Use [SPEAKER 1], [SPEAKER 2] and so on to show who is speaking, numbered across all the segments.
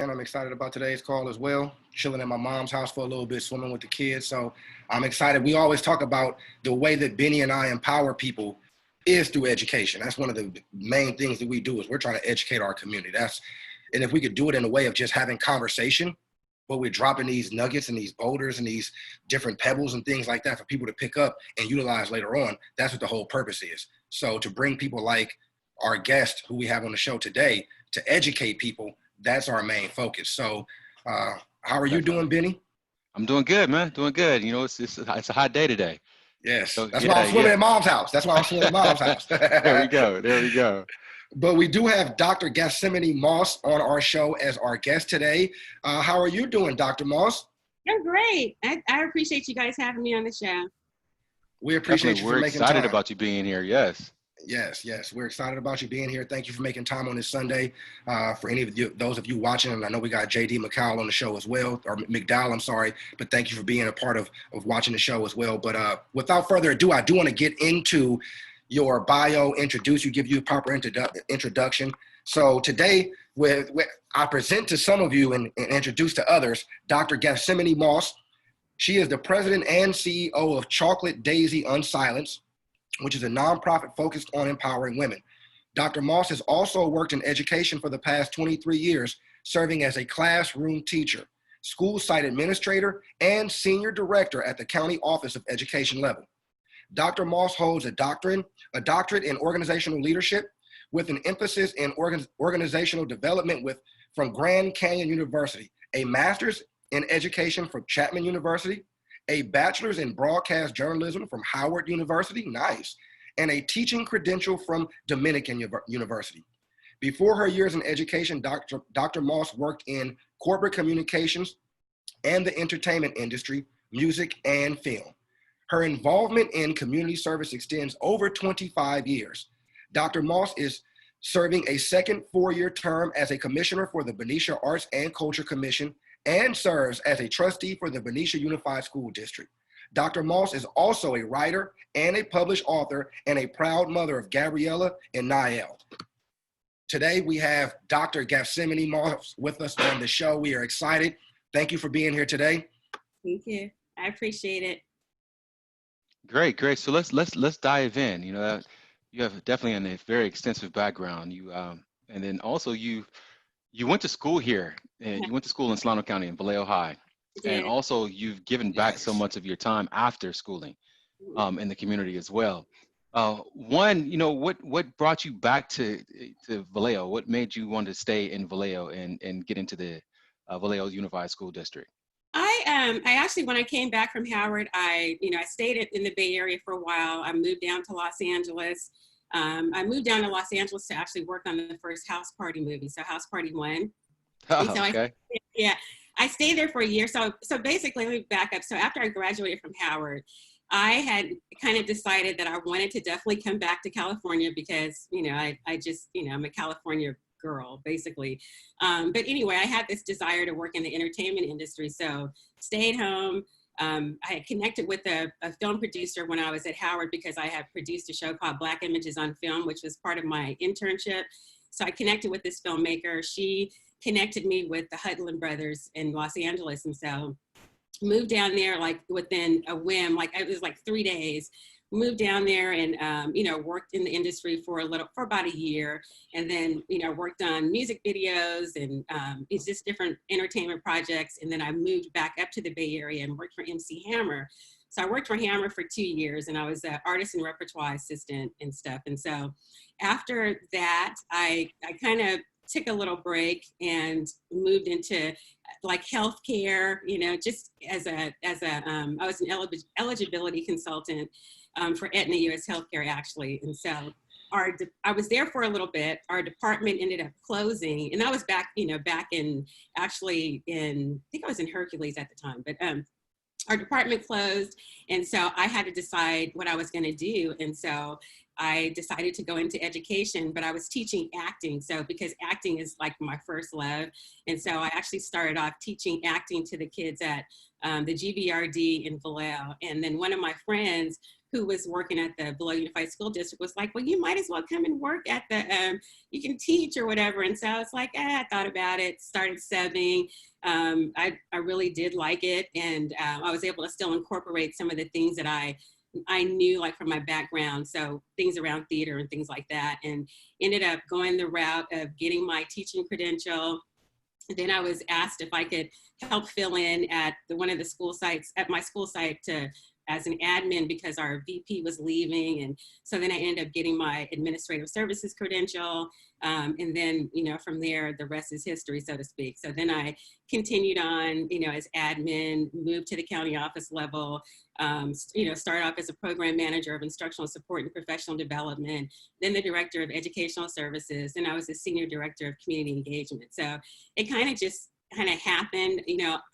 [SPEAKER 1] man. I'm excited about today's call as well. Chilling at my mom's house for a little bit, swimming with the kids. So I'm excited. We always talk about the way that Benny and I empower people is through education. That's one of the main things that we do is we're trying to educate our community. And if we could do it in a way of just having conversation, but we're dropping these nuggets and these boulders and these different pebbles and things like that for people to pick up and utilize later on, that's what the whole purpose is. So to bring people like our guest who we have on the show today to educate people, that's our main focus. So how are you doing, Benny?
[SPEAKER 2] I'm doing good, man. Doing good. You know, it's a hot day today.
[SPEAKER 1] Yes.
[SPEAKER 2] So,
[SPEAKER 1] That's why I'm swimming at mom's house.
[SPEAKER 2] There we go. There we go.
[SPEAKER 1] But we do have Dr. Gethsemane Moss on our show as our guest today. How are you doing, Dr. Moss?
[SPEAKER 3] I'm great. I appreciate you guys having me on the show.
[SPEAKER 1] We appreciate you for making time.
[SPEAKER 2] We're excited about you being here. Yes.
[SPEAKER 1] Yes. We're excited about you being here. Thank you for making time on this Sunday. For any of you, those of you watching, and I know we got JD McCowell on the show as well, or McDowell, I'm sorry, but thank you for being a part of watching the show as well. But without further ado, I do want to get into your bio, give you a proper introduction. So today, I present to some of you and introduce to others, Dr. Gethsemane Moss. She is the president and CEO of Chocolate Daisy Unsilenced, which is a nonprofit focused on empowering women. Dr. Moss has also worked in education for the past 23 years, serving as a classroom teacher, school site administrator, and senior director at the County Office of Education level. Dr. Moss holds a doctorate in organizational leadership with an emphasis in organizational development from Grand Canyon University, a master's in education from Chapman University, a bachelor's in broadcast journalism from Howard University, nice, and a teaching credential from Dominican University. Before her years in education, Dr. Moss worked in corporate communications and the entertainment industry, music, and film. Her involvement in community service extends over 25 years. Dr. Moss is serving a second four-year term as a commissioner for the Benicia Arts and Culture Commission and serves as a trustee for the Benicia Unified School District. Dr. Moss is also a writer and a published author and a proud mother of Gabriella and Niall. Today, we have Dr. Gethsemane Moss with us on the show. We are excited. Thank you for being here today.
[SPEAKER 3] Thank you. I appreciate it.
[SPEAKER 2] Great. So let's dive in. You know, you have definitely a very extensive background. You and then also you went to school here, and you went to school in Solano County in Vallejo High, and also you've given back so much of your time after schooling, in the community as well. One, you know, what brought you back to Vallejo? What made you want to stay in Vallejo and get into the Vallejo Unified School District?
[SPEAKER 3] I actually, when I came back from Howard, I stayed in the Bay Area for a while. I moved down to Los Angeles. I moved down to Los Angeles to actually work on the first House Party movie, so House Party 1.
[SPEAKER 2] Oh,
[SPEAKER 3] so
[SPEAKER 2] okay.
[SPEAKER 3] I stayed there for a year. So basically, let me back up. So after I graduated from Howard, I had kind of decided that I wanted to definitely come back to California because, I'm a California girl, basically. But anyway, I had this desire to work in the entertainment industry. So stayed home. I had connected with a film producer when I was at Howard because I had produced a show called Black Images on Film, which was part of my internship. So I connected with this filmmaker. She connected me with the Hudlin brothers in Los Angeles. And so moved down there like within a whim, like it was like 3 days. Moved down there and, worked in the industry for about a year, and then, worked on music videos and it's just different entertainment projects. And then I moved back up to the Bay Area and worked for MC Hammer. So I worked for Hammer for 2 years, and I was an artist and repertoire assistant and stuff. And so after that, I kind of took a little break and moved into like healthcare, just as I was an eligibility consultant for Aetna US Healthcare, actually. And so I was there for a little bit. Our department ended up closing, and that was back in, I think I was in Hercules at the time, but our department closed. And so I had to decide what I was going to do. And so I decided to go into education, but I was teaching acting. So because acting is like my first love. And so I actually started off teaching acting to the kids at the GBRD in Vallejo. And then one of my friends who was working at the Below Unified School District, was like, well, you might as well come and work at the, you can teach or whatever. And so I was like, I thought about it, started subbing. I really did like it. And I was able to still incorporate some of the things that I knew, like from my background. So things around theater and things like that, and ended up going the route of getting my teaching credential. Then I was asked if I could help fill in at one of the school sites, at my school site, as an admin, because our VP was leaving. And so then I ended up getting my administrative services credential. And then, from there, the rest is history, so to speak. So then I continued on, as admin, moved to the county office level, started off as a program manager of instructional support and professional development, then the director of educational services, and I was the senior director of community engagement. So it kind of happened,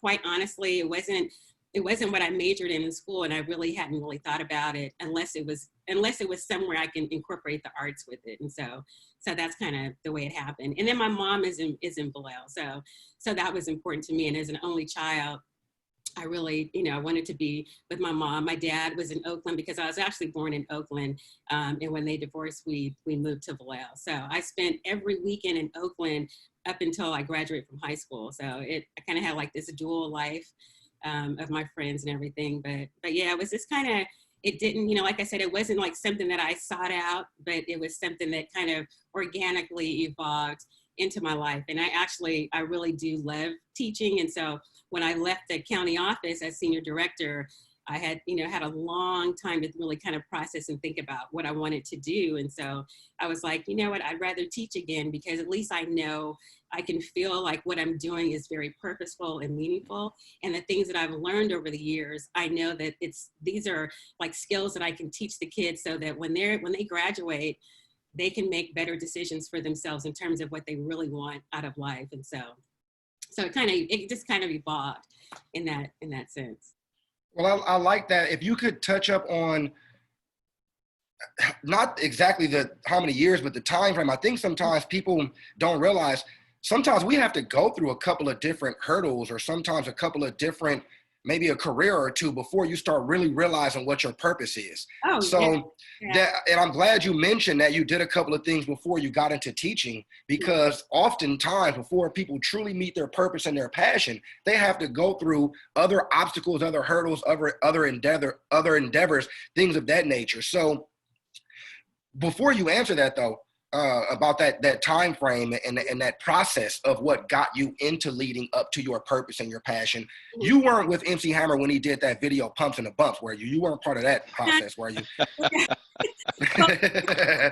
[SPEAKER 3] quite honestly. It wasn't what I majored in school, and I really hadn't really thought about it unless it was somewhere I can incorporate the arts with it. And so that's kind of the way it happened. And then my mom is in Below, so that was important to me. And as an only child, I really, I wanted to be with my mom. My dad was in Oakland because I was actually born in Oakland. And when they divorced, we moved to Vallejo. So I spent every weekend in Oakland up until I graduated from high school. So I kind of had like this dual life of my friends and everything. But yeah, it was just kind of, it didn't, like I said, it wasn't like something that I sought out, but it was something that kind of organically evolved into my life. And I really do love teaching. And so when I left the county office as senior director, I had, had a long time to really kind of process and think about what I wanted to do. And so I was like, you know what, I'd rather teach again, because at least I know I can feel like what I'm doing is very purposeful and meaningful. And the things that I've learned over the years, I know that these are like skills that I can teach the kids, so that when they graduate, they can make better decisions for themselves in terms of what they really want out of life. And so it just kind of evolved in that sense.
[SPEAKER 1] Well, I like that. If you could touch up on not exactly how many years, but the time frame. I think sometimes people don't realize, sometimes we have to go through a couple of different hurdles, or sometimes a couple of different, maybe a career or two, before you start really realizing what your purpose is.
[SPEAKER 3] Oh,
[SPEAKER 1] so
[SPEAKER 3] yeah.
[SPEAKER 1] and I'm glad you mentioned that you did a couple of things before you got into teaching, because oftentimes before people truly meet their purpose and their passion, they have to go through other obstacles, other hurdles, other endeavors, things of that nature. So before you answer that though, about that time frame and that process of what got you into leading up to your purpose and your passion. You weren't with MC Hammer when he did that video Pumps and the Bumps, were you? You weren't part of that process, were you? Because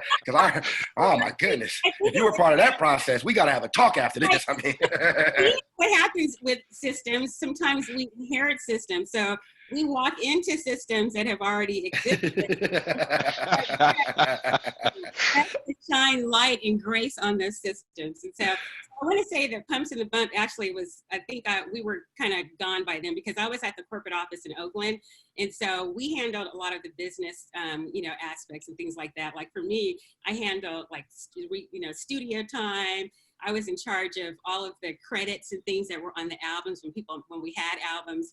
[SPEAKER 1] oh my goodness, if you were part of that process, we got to have a talk after this. I mean,
[SPEAKER 3] what happens with systems, sometimes we inherit systems. So we walk into systems that have already existed. To shine light and grace on those systems. And so I want to say that Pumps and the Bump actually was, I think we were kind of gone by then, because I was at the corporate office in Oakland. And so we handled a lot of the business, aspects and things like that. Like for me, I handled like, studio time. I was in charge of all of the credits and things that were on the albums when we had albums,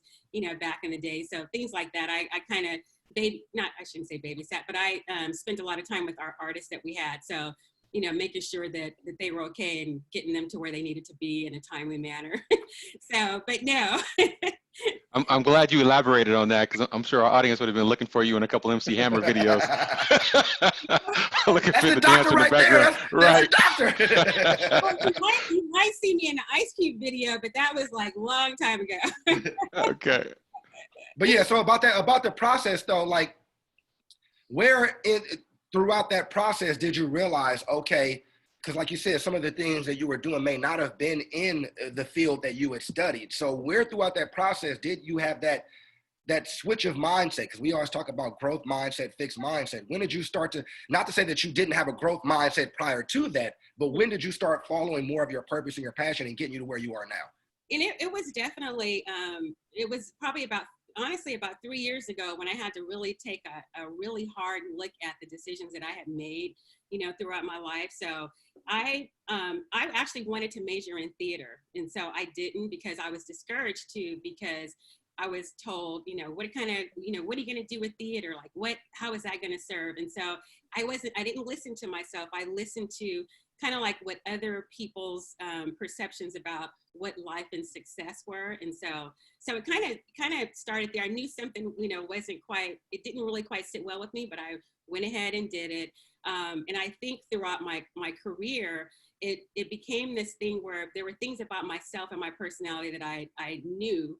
[SPEAKER 3] back in the day. So things like that, I kind of, I shouldn't say babysat, but I spent a lot of time with our artists that we had. So, making sure that they were okay and getting them to where they needed to be in a timely manner. So, but no.
[SPEAKER 2] I'm glad you elaborated on that, because I'm sure our audience would have been looking for you in a couple MC Hammer videos. Looking
[SPEAKER 1] that's
[SPEAKER 2] for
[SPEAKER 1] the doctor
[SPEAKER 2] dance in the background.
[SPEAKER 1] Right. That's the doctor.
[SPEAKER 3] Well, you might see me in the Ice Cube video, but that was like a long time ago.
[SPEAKER 2] Okay.
[SPEAKER 1] But yeah, so about the process though, like throughout that process did you realize, okay, because like you said, some of the things that you were doing may not have been in the field that you had studied. So where throughout that process did you have that switch of mindset? Because we always talk about growth mindset, fixed mindset. When did you start to, not to say that you didn't have a growth mindset prior to that, but when did you start following more of your purpose and your passion and getting you to where you are now?
[SPEAKER 3] And it was definitely, it was probably honestly about 3 years ago when I had to really take a really hard look at the decisions that I had made, throughout my life. So I actually wanted to major in theater. And so I didn't, because I was discouraged too, because told, what kind of, what are you going to do with theater? Like how is that going to serve? And so I didn't listen to myself. I listened to kind of like what other people's perceptions about what life and success were. And so it kind of started there. I knew something, it didn't really quite sit well with me, but I went ahead and did it. And I think throughout my career, it became this thing where there were things about myself and my personality that I knew,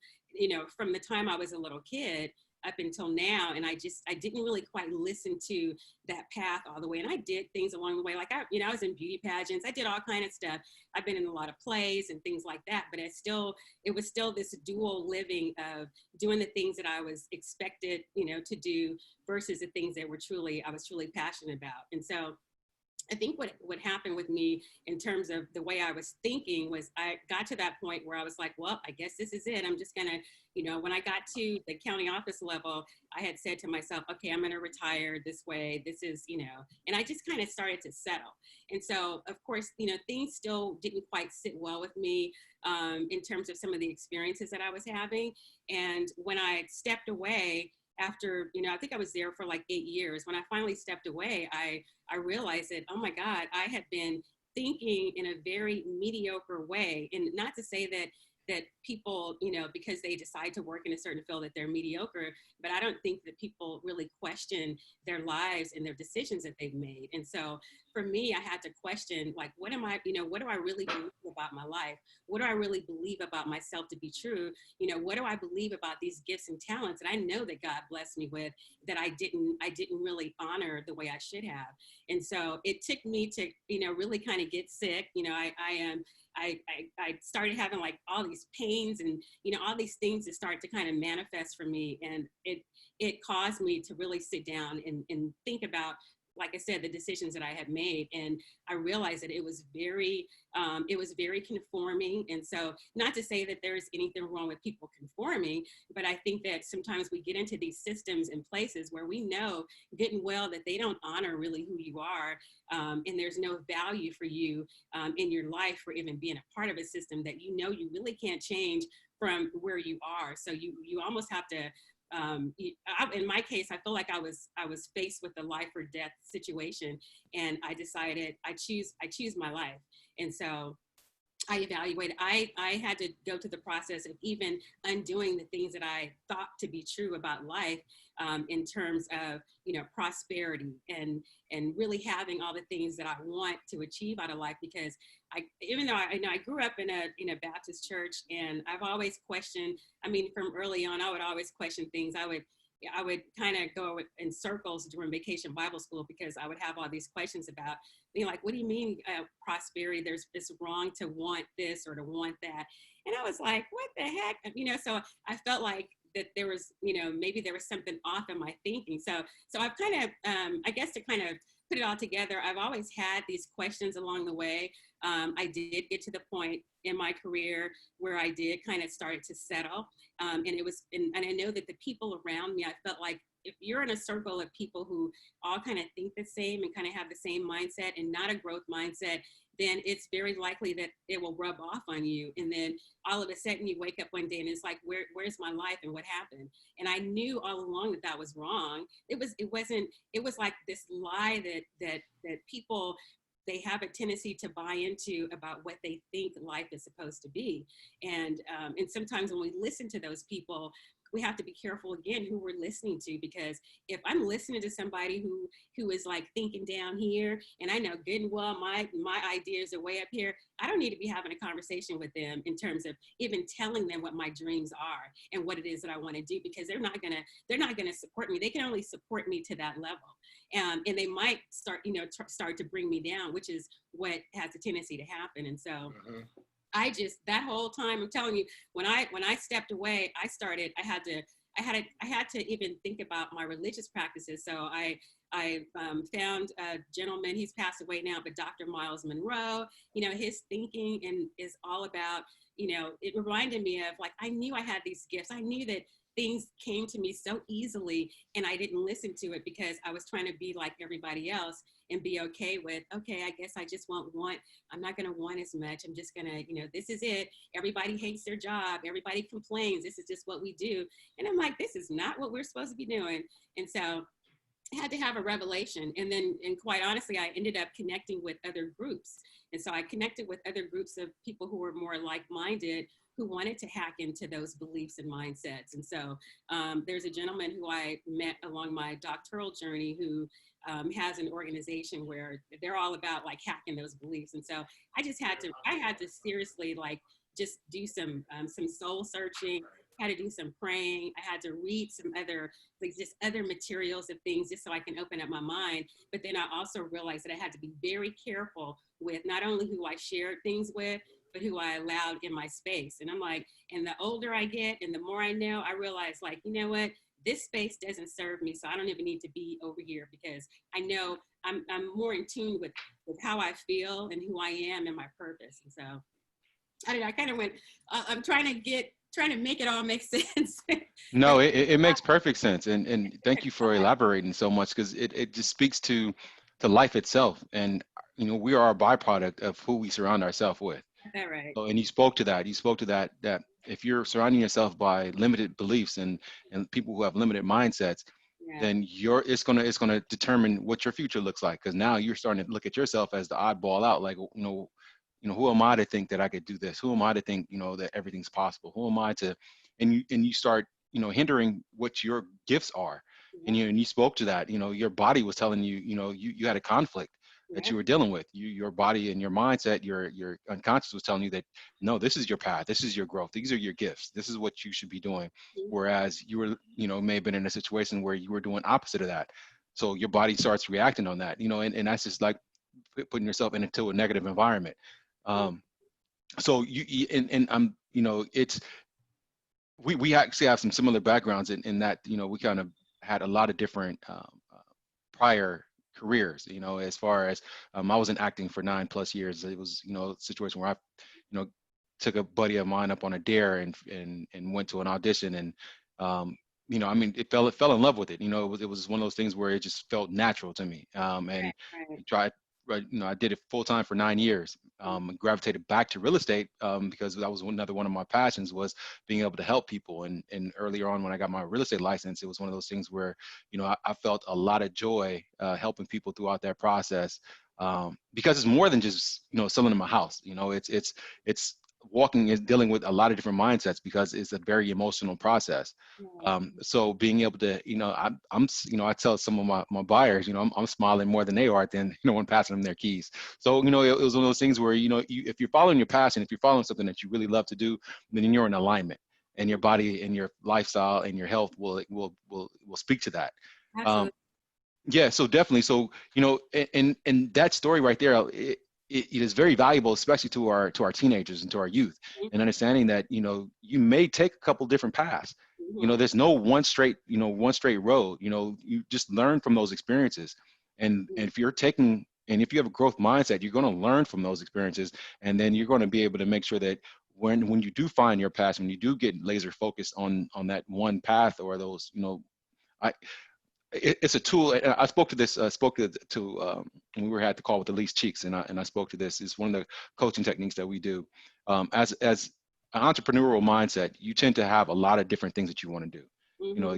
[SPEAKER 3] from the time I was a little kid up until now. And I didn't really quite listen to that path all the way. And I did things along the way. Like I was in beauty pageants. I did all kind of stuff. I've been in a lot of plays and things like that, but it was still this dual living of doing the things that I was expected, to do versus the things that I was truly passionate about. And so I think what happened with me in terms of the way I was thinking was I got to that point where I was like, well, I guess this is it. I'm just gonna, when I got to the county office level, I had said to myself, okay, I'm gonna retire this way. This is, and I just kind of started to settle. And so, of course, things still didn't quite sit well with me in terms of some of the experiences that I was having. And when I stepped away, after, I think I was there for like 8 years. When I finally stepped away, I realized that, oh my God, I had been thinking in a very mediocre way. And not to say that people, because they decide to work in a certain field that they're mediocre, but I don't think that people really question their lives and their decisions that they've made. And so for me, I had to question, like, what do I really believe about my life? What do I really believe about myself to be true? What do I believe about these gifts and talents that I know that God blessed me with that I didn't really honor the way I should have? And so it took me to, really kind of get sick. I started having like all these pains and, all these things that start to kind of manifest for me. And it caused me to really sit down and think about, like I said, the decisions that I had made. And I realized that it was very conforming. And so not to say that there's anything wrong with people conforming, but I think that sometimes we get into these systems and places where we know good and well that they don't honor really who you are. And there's no value for you in your life for even being a part of a system that you really can't change from where you are. So you almost have to, in my case, I feel like I was faced with a life or death situation, and I decided I choose my life. And so I evaluated, I had to go to the process of even undoing the things that I thought to be true about life in terms of, prosperity and really having all the things that I want to achieve out of life. Because even though I grew up in a Baptist church, and I've always questioned, from early on, I would always question things. I would kind of go in circles during vacation Bible school because I would have all these questions about being like, what do you mean prosperity? It's wrong to want this or to want that. And I was like, what the heck? So I felt like that there was, maybe there was something off in my thinking. So I've kind of, I guess to kind of put it all together, I've always had these questions along the way. I did get to the point in my career where I did kind of start to settle. And I know that the people around me, I felt like if you're in a circle of people who all kind of think the same and kind of have the same mindset and not a growth mindset, then it's very likely that it will rub off on you. And then all of a sudden you wake up one day and it's like, where's my life and what happened? And I knew all along that was wrong. It was like this lie that people, they have a tendency to buy into about what they think life is supposed to be. And sometimes when we listen to those people, we have to be careful again who we're listening to, because if I'm listening to somebody who is like thinking down here, and I know good and well my ideas are way up here, I don't need to be having a conversation with them in terms of even telling them what my dreams are and what it is that I want to do, because they're not gonna support me. They can only support me to that level, and they might start start to bring me down, which is what has a tendency to happen. And so. Mm-hmm. That whole time, I'm telling you, when I stepped away, I had to even think about my religious practices. So I I found a gentleman, he's passed away now, but Dr. Miles Monroe, you know, his thinking and is all about, you know, it reminded me of like, I knew I had these gifts. I knew that things came to me so easily and I didn't listen to it because I was trying to be like everybody else and be okay with, okay, I guess I just won't want, I'm not going to want as much. I'm just going to, you know, this is it. Everybody hates their job. Everybody complains. This is just what we do. And I'm like, this is not what we're supposed to be doing. And so I had to have a revelation. And then, and quite honestly, I ended up connecting with other groups. And so I connected with other groups of people who were more like-minded, who wanted to hack into those beliefs and mindsets. And so there's a gentleman who I met along my doctoral journey who has an organization where they're all about like hacking those beliefs. And so I just had to, I had to seriously like just do some soul searching, had to do some praying. I had to read some other, like just other materials of things just so I can open up my mind. But then I also realized that I had to be very careful with not only who I shared things with, but who I allowed in my space. And I'm like, and the older I get and the more I know, I realize like, you know what, this space doesn't serve me. So I don't even need to be over here because I know I'm more in tune with how I feel and who I am and my purpose. And so I don't know, I kind of went, I'm trying to make it all make sense.
[SPEAKER 2] No, it makes perfect sense. And thank you for elaborating so much because it just speaks to life itself. And, you know, we are a byproduct of who we surround ourselves with.
[SPEAKER 3] All right.
[SPEAKER 2] So, and you spoke to that. You spoke to that if you're surrounding yourself by limited beliefs and people who have limited mindsets,
[SPEAKER 3] Yeah.
[SPEAKER 2] then it's gonna determine what your future looks like. Because now you're starting to look at yourself as the oddball out. Like, who am I to think that I could do this? Who am I to think, that everything's possible? Who am I to, and you start, hindering what your gifts are. And you spoke to that. Your body was telling you, you had a conflict that you were dealing with. Your body and your mindset, your unconscious was telling you that no, this is your path, this is your growth, these are your gifts, this is what you should be doing. Whereas you were, may have been in a situation where you were doing opposite of that. So your body starts reacting on that, and that's just like putting yourself into a negative environment. So and I'm, it's, we actually have some similar backgrounds in that, we kind of had a lot of different prior careers, as far as I was in acting for 9+ years. It was, a situation where I, took a buddy of mine up on a dare and went to an audition and, I mean, it fell in love with it. It was one of those things where it just felt natural to me. And tried, I did it full time for 9 years. Gravitated back to real estate because that was another one of my passions, was being able to help people. And earlier on, when I got my real estate license, it was one of those things where, I felt a lot of joy helping people throughout that process, because it's more than just, selling them a house. It's walking is dealing with a lot of different mindsets because it's a very emotional process. So being able to, I tell some of my buyers, I'm smiling more than they are then, when passing them their keys. So, it was one of those things where, if you're following your passion, if you're following something that you really love to do, then you're in alignment, and your body and your lifestyle and your health will speak to that.
[SPEAKER 3] Absolutely.
[SPEAKER 2] Yeah, so definitely. So, and that story right there, it is very valuable, especially to our teenagers and to our youth, and understanding that, you may take a couple different paths. There's no one straight road. You just learn from those experiences. And if you're taking, and if you have a growth mindset, you're going to learn from those experiences. And then you're going to be able to make sure that when you do find your passion, when you do get laser focused on that one path, or those, it's a tool. And I spoke to this, when we had the call with Elise Cheeks, and I spoke to this. It's one of the coaching techniques that we do. As an entrepreneurial mindset, you tend to have a lot of different things that you want to do.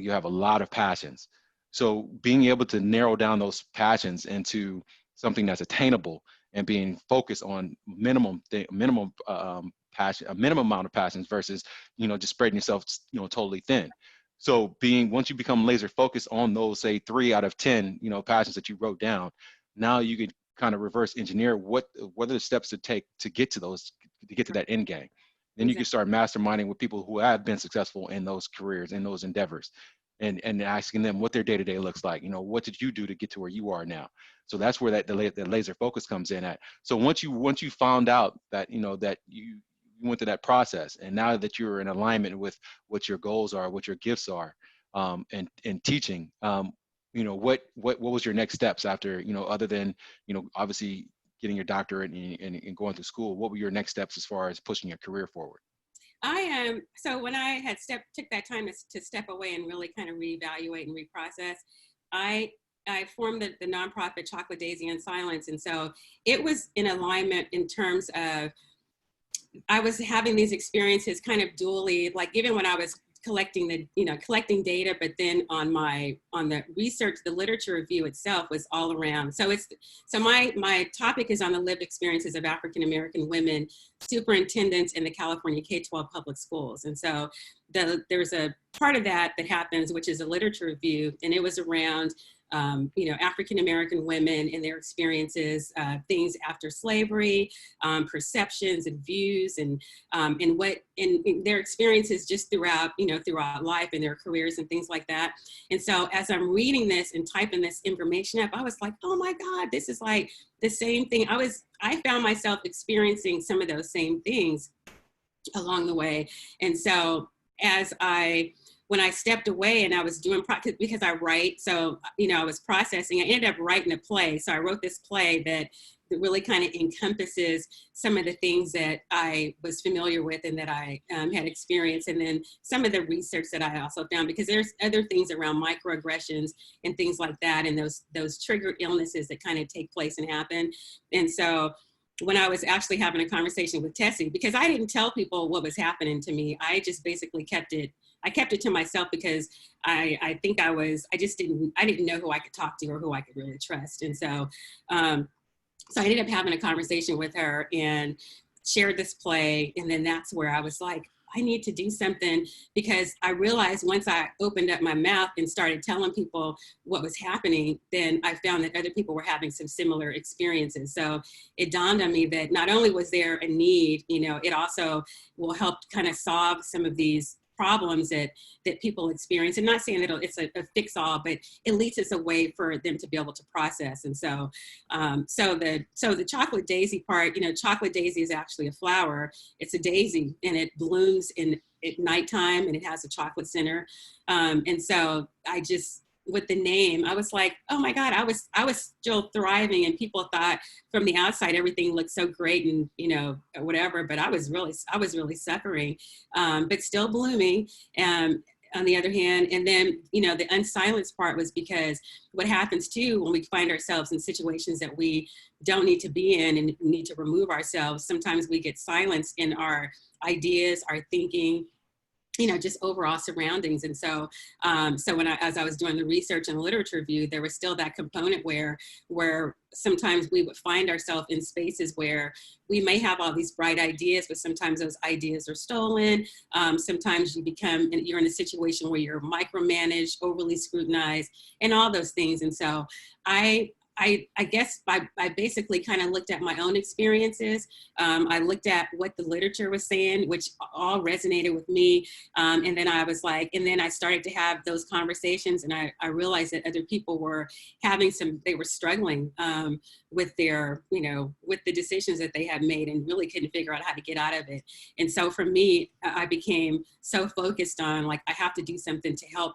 [SPEAKER 2] You have a lot of passions. So being able to narrow down those passions into something that's attainable and being focused on minimum passion, a minimum amount of passions versus, just spreading yourself, totally thin. So once you become laser focused on those, say 3 out of 10, passions that you wrote down, now you can kind of reverse engineer what are the steps to take to get to that end game. Then you can start masterminding with people who have been successful in those careers, in those endeavors, and asking them what their day-to-day looks like. What did you do to get to where you are now? So that's where the laser focus comes in at. So once you found out that, that you went through that process, and now that you're in alignment with what your goals are, what your gifts are, and teaching, what was your next steps after, other than, obviously getting your doctorate and going to school? What were your next steps as far as pushing your career forward?
[SPEAKER 3] I am. So when I had took that time to step away and really kind of reevaluate and reprocess, I I formed the nonprofit Chocolate Daisy Unsilenced. And so it was in alignment in terms of, I was having these experiences kind of dually, like even when I was collecting collecting data, but then on the research, the literature review itself was all around. So my topic is on the lived experiences of African-American women, superintendents in the California K-12 public schools. And so there's a part of that happens, which is a literature review, and it was around African-American women and their experiences, things after slavery, perceptions and views, and their experiences just throughout life and their careers and things like that. And so as I'm reading this and typing this information up, I was like, oh my God, this is like the same thing. I found myself experiencing some of those same things along the way. And so when I stepped away and I was doing practice, because I write, so, I was processing, I ended up writing a play. So I wrote this play that really kind of encompasses some of the things that I was familiar with and that I had experienced. And then some of the research that I also found, because there's other things around microaggressions and things like that, and those trigger illnesses that kind of take place and happen. And so when I was actually having a conversation with Tessie, because I didn't tell people what was happening to me, I just basically kept it to myself, because I didn't know who I could talk to or who I could really trust. And so, so I ended up having a conversation with her and shared this play. And then that's where I was like, I need to do something, because I realized once I opened up my mouth and started telling people what was happening, then I found that other people were having some similar experiences. So it dawned on me that not only was there a need, it also will help kind of solve some of these problems that people experience. I'm not saying that it's a fix all, but it leads us a way for them to be able to process. And so, so the chocolate daisy part, chocolate daisy is actually a flower. It's a daisy, and it blooms at nighttime, and it has a chocolate center. And so with the name, I was like, oh my God, I was still thriving, and people thought from the outside everything looked so great and whatever, but I was really suffering, but still blooming. On the other hand, and then the unsilenced part was because what happens too when we find ourselves in situations that we don't need to be in and need to remove ourselves, sometimes we get silenced in our ideas, our thinking, just overall surroundings. And so, as I was doing the research and the literature review, there was still that component where sometimes we would find ourselves in spaces where we may have all these bright ideas, but sometimes those ideas are stolen. Sometimes you're in a situation where you're micromanaged, overly scrutinized, and all those things. And so I guess I basically kind of looked at my own experiences. I looked at what the literature was saying, which all resonated with me. And then I was like, and then I started to have those conversations, and I realized that other people were they were struggling with with the decisions that they had made, and really couldn't figure out how to get out of it. And so for me, I became so focused on, like, I have to do something to help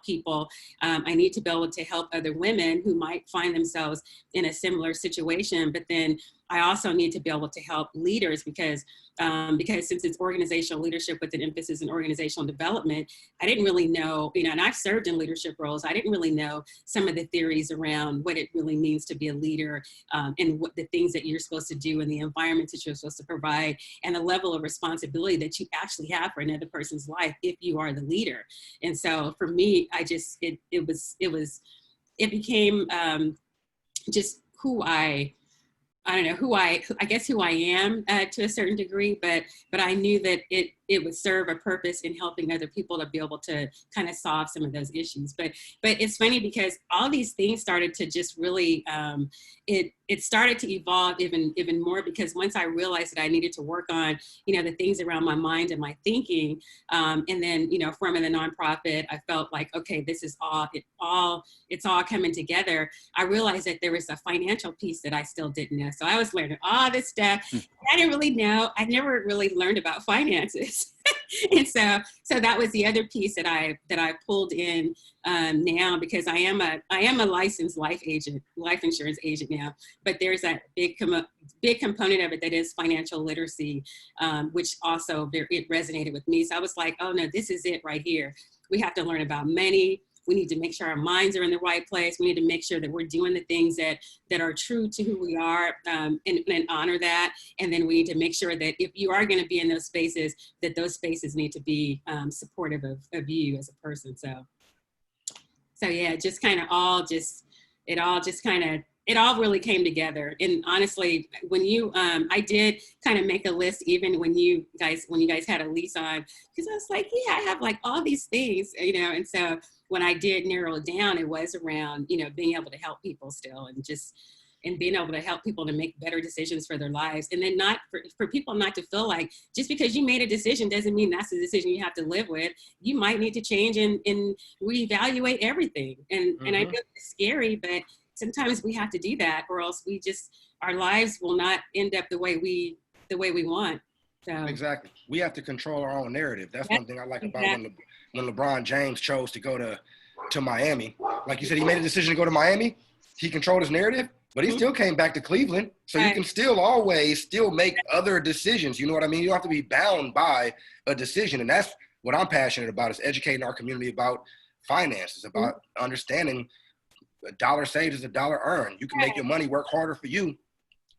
[SPEAKER 3] people. I need to be able to help other women who might find themselves in a similar situation. But then I also need to be able to help leaders, because since it's organizational leadership with an emphasis in organizational development, I didn't really know, and I've served in leadership roles, I didn't really know some of the theories around what it really means to be a leader, and what the things that you're supposed to do and the environment that you're supposed to provide, and the level of responsibility that you actually have for another person's life if you are the leader. And so for me, it became just who I guess who I am to a certain degree, but I knew that it would serve a purpose in helping other people to be able to kind of solve some of those issues. But it's funny, because all these things started to just really, it started to evolve even more, because once I realized that I needed to work on, the things around my mind and my thinking, and then, forming the nonprofit, I felt like, okay, this is it's all coming together. I realized that there was a financial piece that I still didn't know. So I was learning all this stuff. I didn't really know. I never really learned about finances. And so that was the other piece that I pulled in now, because I am a licensed life insurance agent now. But there's that big component of it that is financial literacy, which also it resonated with me. So I was like, oh no, this is it right here. We have to learn about money. We need to make sure our minds are in the right place. We need to make sure that we're doing the things that are true to who we are, and honor that. And then we need to make sure that if you are going to be in those spaces, that those spaces need to be supportive of you as a person. So yeah, just kind of it all really came together. And honestly, when I did kind of make a list, even when you guys had Elise on, because I was like, yeah, I have like all these things, and so when I did narrow it down, it was around, being able to help people still, and being able to help people to make better decisions for their lives. And then not for people not to feel like just because you made a decision doesn't mean that's the decision you have to live with. You might need to change and reevaluate everything. And I know it's scary, but sometimes we have to do that, or else our lives will not end up the way we want. So
[SPEAKER 1] exactly, we have to control our own narrative. That's one thing I like about when LeBron James chose to go to Miami. Like you said, he made a decision to go to Miami. He controlled his narrative, but he still came back to Cleveland. So you can still always make other decisions. You know what I mean? You don't have to be bound by a decision. And that's what I'm passionate about, is educating our community about finances, about understanding a dollar saved is a dollar earned. You can make your money work harder for you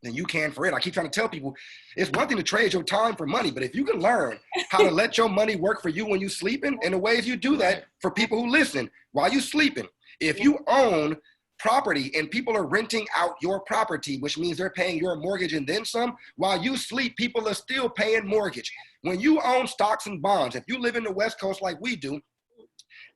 [SPEAKER 1] than you can for it. I keep trying to tell people, it's one thing to trade your time for money, but if you can learn how to let your money work for you when you're sleeping, and the ways you do that for people who listen while you're sleeping, if you own property and people are renting out your property, which means they're paying your mortgage and then some, while you sleep, people are still paying mortgage. When you own stocks and bonds, if you live in the West Coast like we do,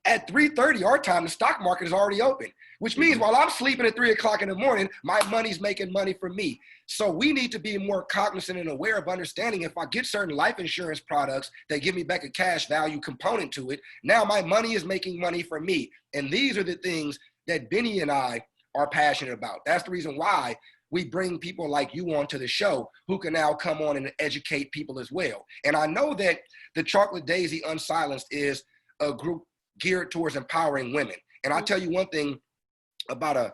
[SPEAKER 1] at 3:30 our time, the stock market is already open, which means while I'm sleeping at 3 o'clock in the morning, my money's making money for me. So we need to be more cognizant and aware of understanding, if I get certain life insurance products that give me back a cash value component to it, now my money is making money for me. And these are the things that Benny and I are passionate about. That's the reason why we bring people like you onto the show, who can now come on and educate people as well. And I know that the Chocolate Daisy Unsilenced is a group geared towards empowering women. And I tell you one thing about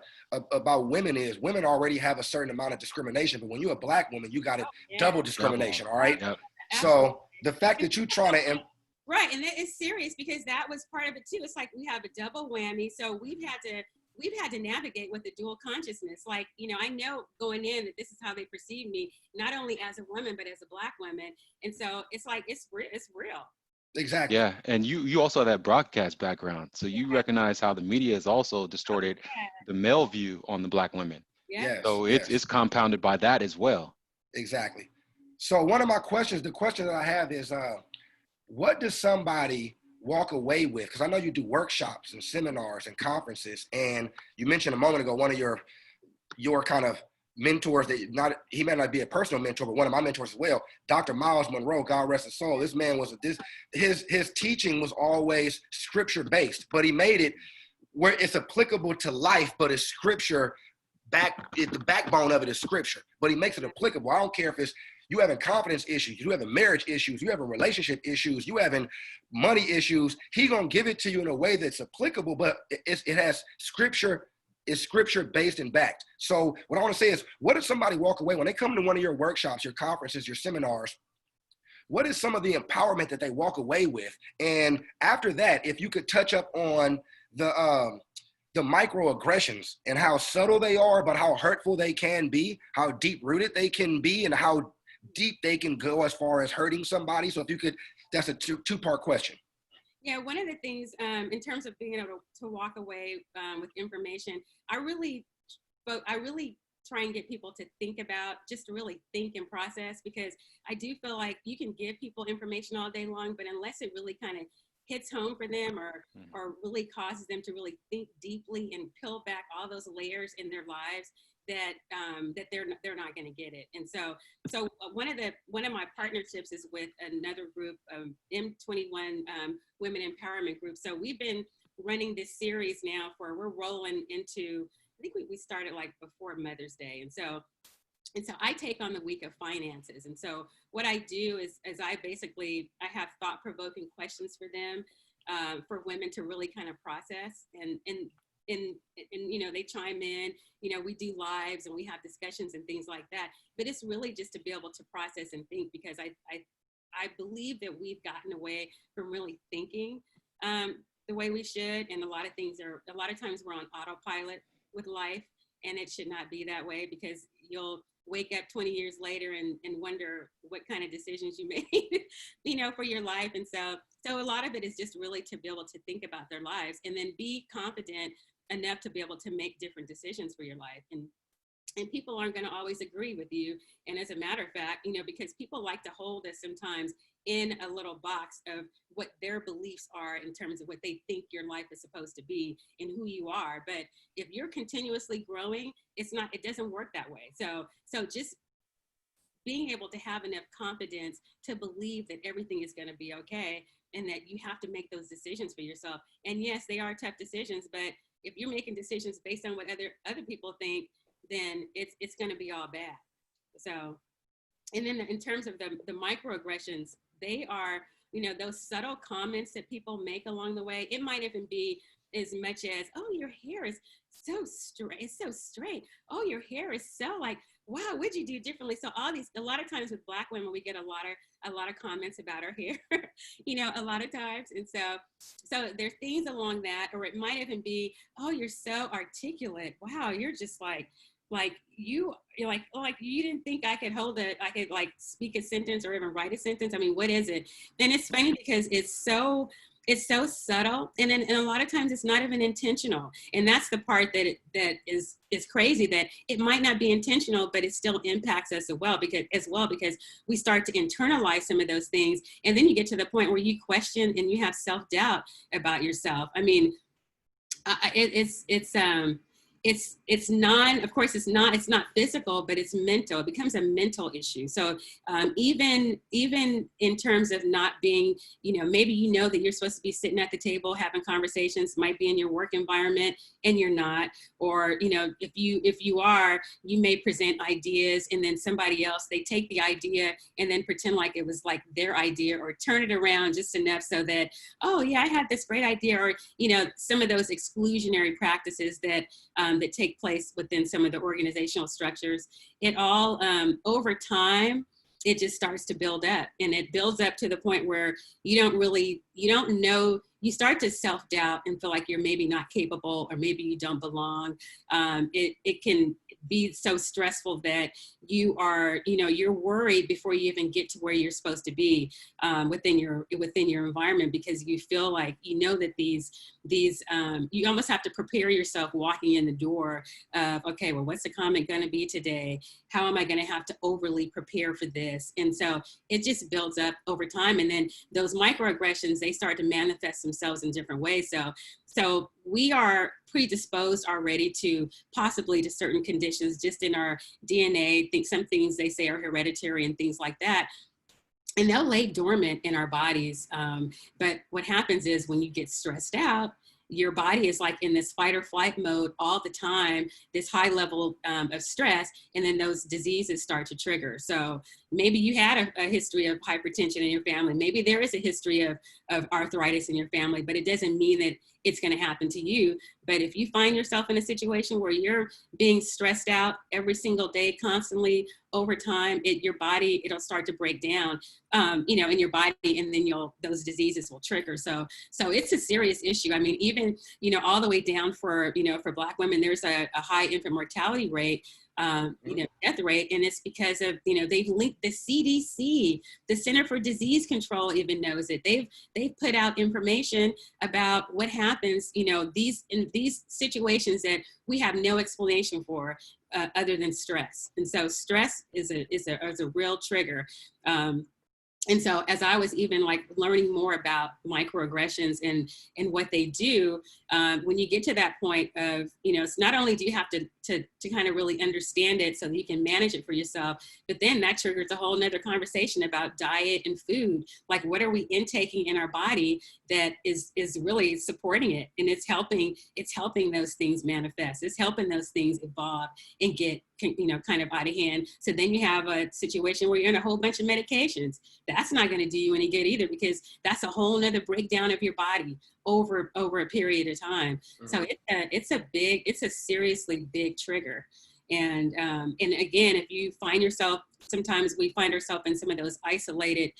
[SPEAKER 1] women is, women already have a certain amount of discrimination, but when you're a Black woman, you got double discrimination, all right? Yep. So the fact that you're trying to
[SPEAKER 3] right, and it's serious, because that was part of it too. It's like we have a double whammy, so we've had to navigate with the dual consciousness. Like, I know going in that this is how they perceive me, not only as a woman but as a Black woman, and so it's like it's real.
[SPEAKER 1] Exactly.
[SPEAKER 2] Yeah, and you also have that broadcast background, so you recognize how the media has also distorted the male view on the Black women.
[SPEAKER 1] Yes.
[SPEAKER 2] So it's compounded by that as well.
[SPEAKER 1] Exactly. So one of my questions, the question that I have is, what does somebody walk away with? Because I know you do workshops and seminars and conferences, and you mentioned a moment ago one of your kind of mentors, that he may not be a personal mentor, but one of my mentors as well, Dr. Miles Monroe, God rest his soul. This man was his teaching was always scripture based, but he made it where it's applicable to life, but it's scripture the backbone of it is scripture, but he makes it applicable. I don't care if it's you having confidence issues, you having marriage issues, you having relationship issues, you having money issues. He gonna give it to you in a way that's applicable, but it has scripture. Is scripture based and backed. So what I want to say is, what does somebody walk away when they come to one of your workshops, your conferences, your seminars? What is some of the empowerment that they walk away with? And after that, if you could touch up on the microaggressions and how subtle they are, but how hurtful they can be, how deep rooted they can be, and how deep they can go as far as hurting somebody. So if you could, that's a two-part question.
[SPEAKER 3] Yeah, one of the things in terms of being able to walk away with information, I really try and get people to think about, just to really think and process, because I do feel like you can give people information all day long, but unless it really kind of hits home for them or really causes them to really think deeply and peel back all those layers in their lives, that they're not going to get it. And so one of my partnerships is with another group, M21 Women Empowerment Group. So we've been running this series now we're rolling into, I think we started like before Mother's Day. And so And so I take on the week of finances. And so what I do is I have thought-provoking questions for them, for women to really kind of process, and you know, they chime in, you know, we do lives and we have discussions and things like that. But it's really just to be able to process and think, because I believe that we've gotten away from really thinking the way we should. And a lot of times we're on autopilot with life, and it should not be that way, because you'll wake up 20 years later and wonder what kind of decisions you made, you know, for your life. And so a lot of it is just really to be able to think about their lives and then be confident enough to be able to make different decisions for your life. And people aren't going to always agree with you. And as a matter of fact, you know, because people like to hold us sometimes in a little box of what their beliefs are in terms of what they think your life is supposed to be and who you are. But if you're continuously growing, it doesn't work that way. So just being able to have enough confidence to believe that everything is going to be okay, and that you have to make those decisions for yourself. And yes, they are tough decisions, but if you're making decisions based on what other people think, then it's going to be all bad. So, and then in terms of the microaggressions, they are, you know, those subtle comments that people make along the way. It might even be as much as, oh, your hair is so straight. It's so straight. Oh, your hair is so like, wow, what'd you do differently? So a lot of times with Black women, we get a lot of comments about our hair, you know, a lot of times. And so there's things along that, or it might even be, oh, you're so articulate. Wow, you're just like you're like you didn't think I could like speak a sentence or even write a sentence. I mean, what is it? And it's funny because it's so subtle, and then a lot of times it's not even intentional. And that's the part that is crazy, that it might not be intentional, but it still impacts us as well because we start to internalize some of those things, and then you get to the point where you question and you have self-doubt about yourself. I mean, it's not physical, but it's mental. It becomes a mental issue. So even in terms of not being, you know, maybe you know that you're supposed to be sitting at the table having conversations, might be in your work environment and you're not, or, you know, if you are, you may present ideas and then somebody else, they take the idea and then pretend like it was like their idea, or turn it around just enough so that, oh yeah, I had this great idea, or, you know, some of those exclusionary practices that take place within some of the organizational structures. It all, over time, it just starts to build up, and it builds up to the point where you don't know, you start to self-doubt and feel like you're maybe not capable, or maybe you don't belong. It can be so stressful that you are, you know, you're worried before you even get to where you're supposed to be within your environment, because you feel like, you know, that these you almost have to prepare yourself walking in the door of, okay, well, what's the comment going to be today? How am I going to have to overly prepare for this? And so it just builds up over time. And then those microaggressions, they start to manifest themselves in different ways. So we are predisposed already to possibly to certain conditions just in our DNA. Some things they say are hereditary and things like that. And they'll lay dormant in our bodies. But what happens is when you get stressed out, your body is like in this fight or flight mode all the time, this high level of stress, and then those diseases start to trigger. So maybe you had a history of hypertension in your family. Maybe there is a history of arthritis in your family, but it doesn't mean that it's going to happen to you. But if you find yourself in a situation where you're being stressed out every single day, constantly, over time, your body, it'll start to break down, you know, in your body, and then those diseases will trigger. So it's a serious issue. I mean, even, you know, all the way down for, you know, for Black women, there's a high infant mortality rate, you know, death rate, and it's because of, you know, they've linked the CDC, the Center for Disease Control even knows it. They've put out information about what happens, you know, in these situations that we have no explanation for other than stress. And so stress is a real trigger. And so as I was even like learning more about microaggressions and what they do, when you get to that point of, you know, it's not only do you have to kind of really understand it so that you can manage it for yourself, but then that triggers a whole nother conversation about diet and food. Like, what are we intaking in our body that is really supporting it? And it's helping those things manifest. It's helping those things evolve and get kind of out of hand. So then you have a situation where you're on a whole bunch of medications. That's not going to do you any good either, because that's a whole nother breakdown of your body over a period of time. Mm-hmm. So it's a seriously big trigger. And again, if you find yourself, sometimes we find ourselves in some of those isolated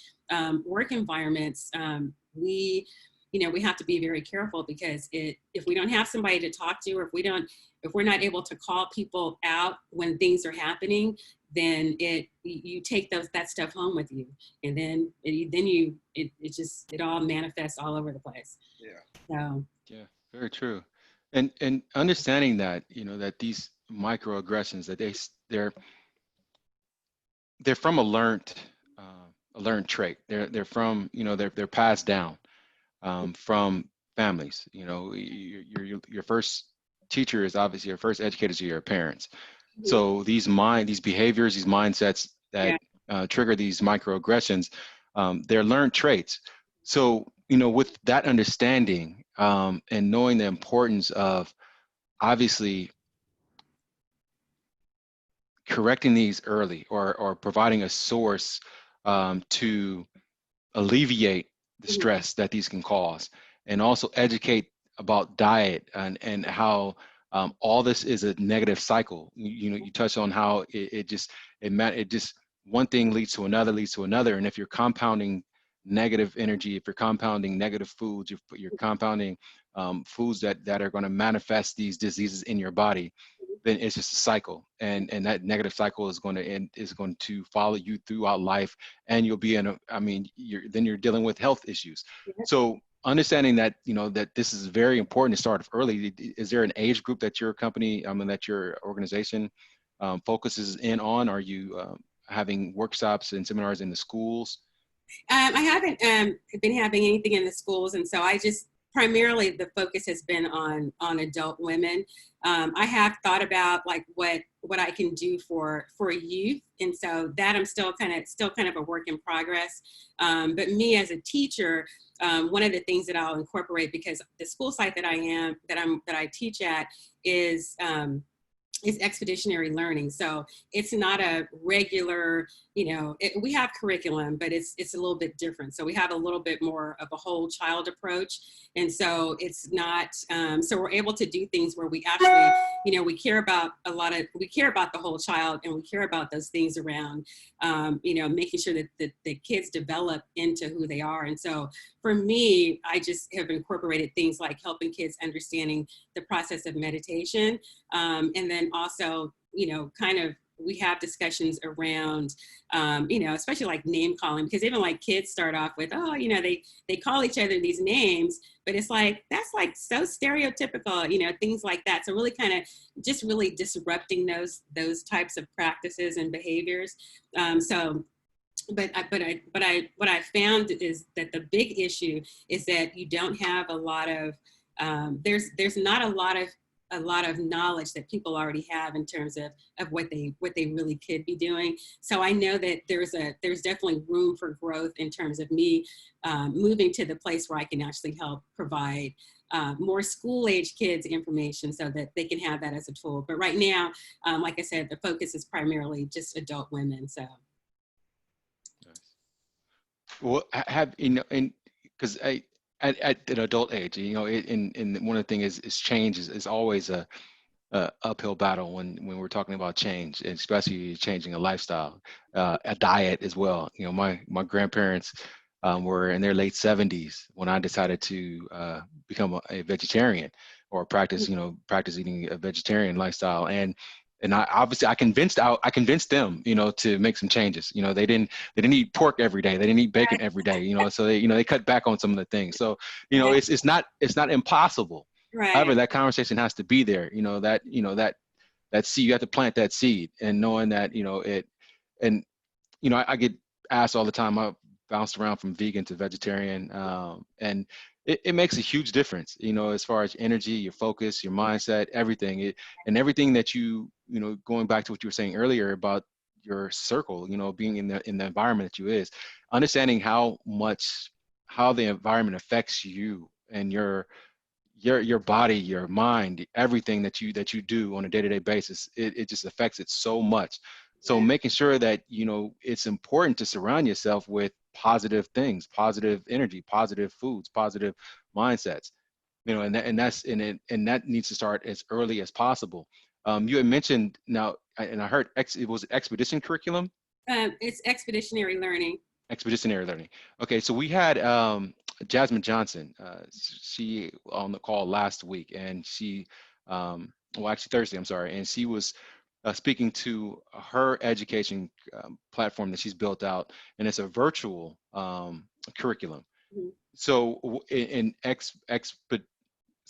[SPEAKER 3] work environments, we have to be very careful, because if we don't have somebody to talk to, or if we're not able to call people out when things are happening, then you take that stuff home with you, and then it all manifests all over the place.
[SPEAKER 1] Yeah.
[SPEAKER 3] So.
[SPEAKER 2] Yeah, very true. And understanding that, that these microaggressions, that they're from a learned trait. They're from, they're passed down from families. Your first teacher is obviously, your first educators are your parents. Mm-hmm. So these behaviors, these mindsets that trigger these microaggressions, they're learned traits. So, with that understanding and knowing the importance of obviously correcting these early, or providing a source to alleviate the stress that these can cause, and also educate about diet and how all this is a negative cycle. You touch on how it just one thing leads to another, and if you're compounding negative energy, if you're compounding negative foods, you're compounding foods that are going to manifest these diseases in your body, then it's just a cycle, and that negative cycle is going to follow you throughout life, and you'll be you're dealing with health issues. So understanding that, that this is very important to start early. Is there an age group that your company, that your organization focuses in on? Are you having workshops and seminars in the schools?
[SPEAKER 3] I haven't been having anything in the schools, and so I just primarily the focus has been on adult women. I have thought about like what I can do for youth, and so that I'm still kind of a work in progress. But me as a teacher, one of the things that I'll incorporate, because the school site that I teach at is Expeditionary Learning. So it's not a regular, we have curriculum, but it's a little bit different. So we have a little bit more of a whole child approach. And so it's not, so we're able to do things where we actually, we care about the whole child, and we care about those things around, making sure that the kids develop into who they are. And so for me, I just have incorporated things like helping kids understanding the process of meditation. And then also, we have discussions around, especially like name calling, because even like kids start off with, they call each other these names, but it's like, that's like so stereotypical, things like that. So really kind of just really disrupting those types of practices and behaviors. But what I found is that the big issue is that you don't have a lot of, there's not a lot of knowledge that people already have in terms of what they really could be doing. So I know that there's definitely room for growth in terms of me moving to the place where I can actually help provide more school age kids information so that they can have that as a tool. But right now, like I said, the focus is primarily just adult women. So.
[SPEAKER 2] Well, because at an adult age, and one of the things is change is always a uphill battle when we're talking about change, and especially changing a lifestyle, a diet as well. My grandparents were in their late 70s when I decided to become a vegetarian, or practice eating a vegetarian lifestyle, and I convinced them, to make some changes. They didn't eat pork every day. They didn't eat bacon every day. So they cut back on some of the things. So it's not impossible.
[SPEAKER 3] Right.
[SPEAKER 2] However, that conversation has to be there. That seed, you have to plant that seed, and knowing that I get asked all the time. I bounced around from vegan to vegetarian, and it makes a huge difference, as far as energy, your focus, your mindset, everything. And everything that going back to what you were saying earlier about your circle, being in the environment that you is, understanding how the environment affects you and your body, your mind, everything that you do on a day-to-day basis, it just affects it so much. So
[SPEAKER 3] Yeah.
[SPEAKER 2] making sure that, you know, it's important to surround yourself with positive things, positive energy, positive foods, positive mindsets, you know, and that needs to start as early as possible. You had mentioned now, and I heard it was expedition curriculum.
[SPEAKER 3] It's expeditionary learning.
[SPEAKER 2] Expeditionary learning. Okay, so we had Jasmine Johnson. She on the call last week, and she, well, actually Thursday, I'm sorry, and she was speaking to her education platform that she's built out, and it's a virtual curriculum.
[SPEAKER 3] Mhm.
[SPEAKER 2] So say it one
[SPEAKER 3] Ex-